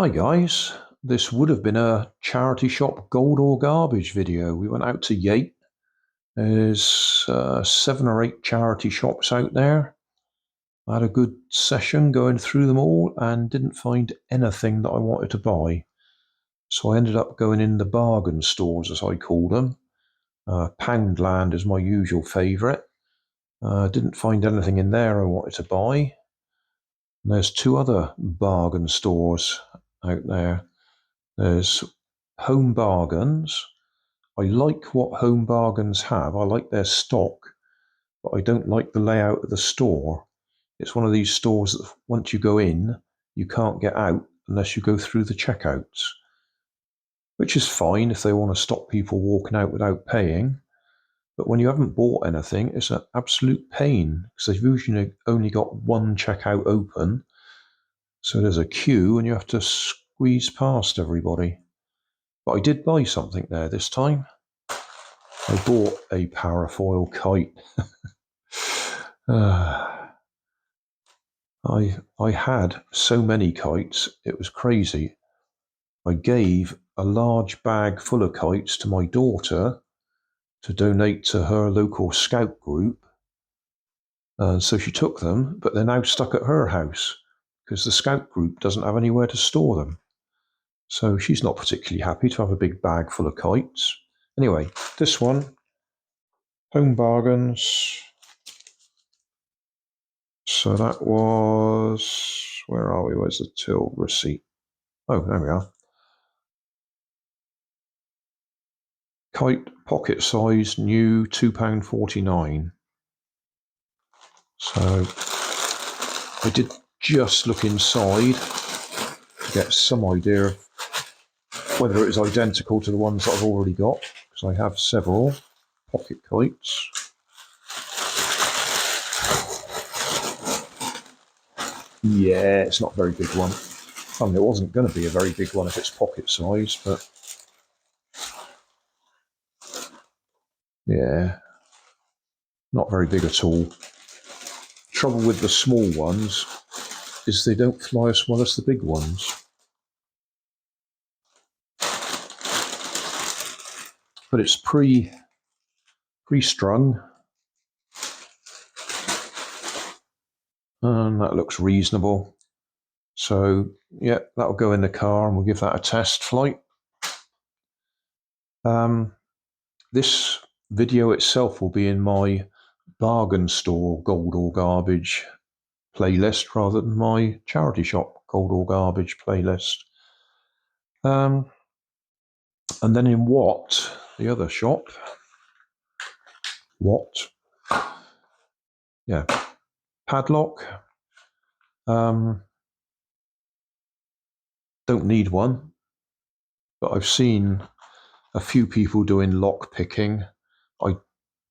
Hi guys, this would have been a charity shop gold or garbage video. We went out to Yate. There's 7 or 8 charity shops out there. I had a good session going through them all and didn't find anything that I wanted to buy. So I ended up going in the bargain stores, as I call them. Poundland is my usual favourite. Didn't find anything in there I wanted to buy. And there's 2 other bargain stores out there. There's Home Bargains. I like what Home Bargains have. I like their stock, but I don't like the layout of the store. It's one of these stores that once you go in, you can't get out unless you go through the checkouts, which is fine if they want to stop people walking out without paying. But when you haven't bought anything, it's an absolute pain because they've usually only got one checkout open. So there's a queue and you have to squeeze past everybody. But I did buy something there this time. I bought a parafoil kite. I had so many kites, it was crazy. I gave a large bag full of kites to my daughter to donate to her local scout group. So she took them, but they're now stuck at her house because the scout group doesn't have anywhere to store them. So she's not particularly happy to have a big bag full of kites. Anyway, this one, Home Bargains. So that was, where are we? Where's the till receipt? Oh, there we are. Kite, pocket size, new, £2.49. So I did just look inside to get some idea of whether it is identical to the ones that I've already got, because I have several pocket kites. Yeah, it's not a very big one. I mean, it wasn't going to be a very big one if it's pocket size, but yeah, not very big at all. Trouble with the small ones is they don't fly as well as the big ones. But it's pre-strung, and that looks reasonable. So yeah, that'll go in the car and we'll give that a test flight. This video itself will be in my bargain store gold or garbage playlist rather than my charity shop gold or garbage playlist. And then in What, the other shop, What, yeah, padlock. Don't need one, but I've seen a few people doing lock picking. I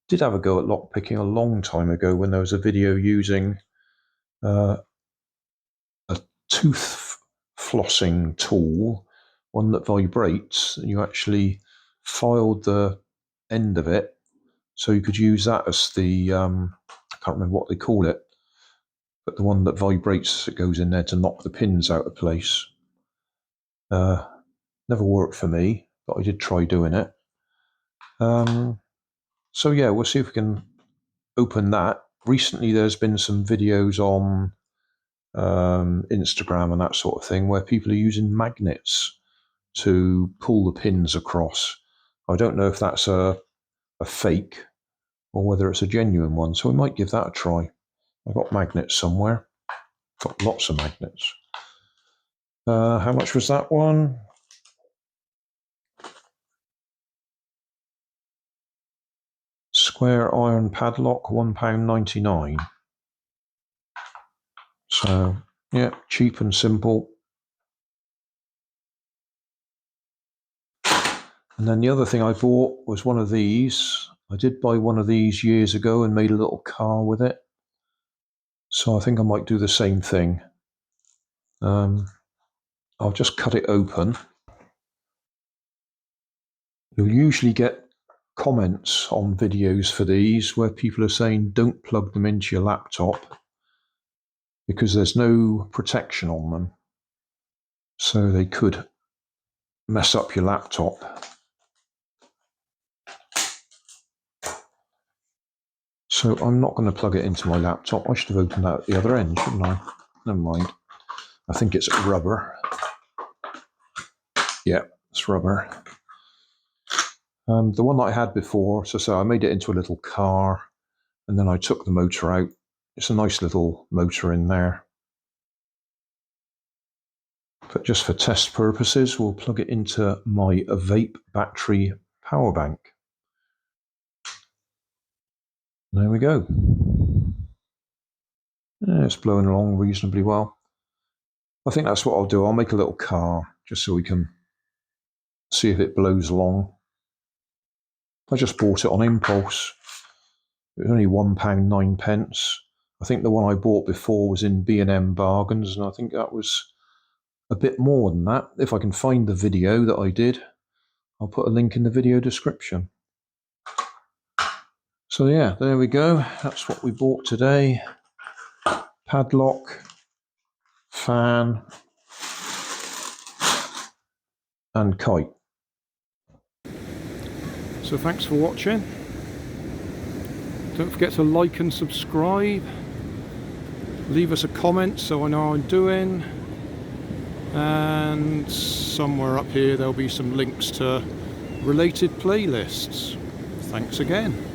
did have a go at lock picking a long time ago when there was a video using a tooth flossing tool, one that vibrates, and you actually filed the end of it so you could use that as the I can't remember what they call it, but the one that vibrates, it goes in there to knock the pins out of place. Never worked for me, but I did try doing it. So yeah, we'll see if we can open that. Recently there's been some videos on Instagram and that sort of thing where people are using magnets to pull the pins across. I don't know if that's a fake or whether it's a genuine one, so we might give that a try. I've got magnets somewhere. Got lots of magnets. How much was that one? Square iron padlock, £1.99. So yeah, cheap and simple. And then the other thing I bought was one of these. I did buy one of these years ago and made a little car with it. So I think I might do the same thing. I'll just cut it open. You'll usually get comments on videos for these where people are saying don't plug them into your laptop because there's no protection on them. so they could mess up your laptop. So I'm not going to plug it into my laptop. I should have opened that at the other end, shouldn't I? Never mind. I think it's rubber. Yeah, it's rubber. The one that I had before, so I made it into a little car, and then I took the motor out. It's a nice little motor in there. But just for test purposes, we'll plug it into my vape battery power bank. There we go. Yeah, it's blowing along reasonably well. I think that's what I'll do. I'll make a little car just so we can see if it blows along. I just bought it on impulse. It was only £1.09. I think the one I bought before was in B&M Bargains, and I think that was a bit more than that. If I can find the video that I did, I'll put a link in the video description. So yeah, there we go. That's what we bought today. Padlock, fan, and kite. So thanks for watching. Don't forget to like and subscribe. Leave us a comment so I know how I'm doing. And somewhere up here there'll be some links to related playlists. Thanks again.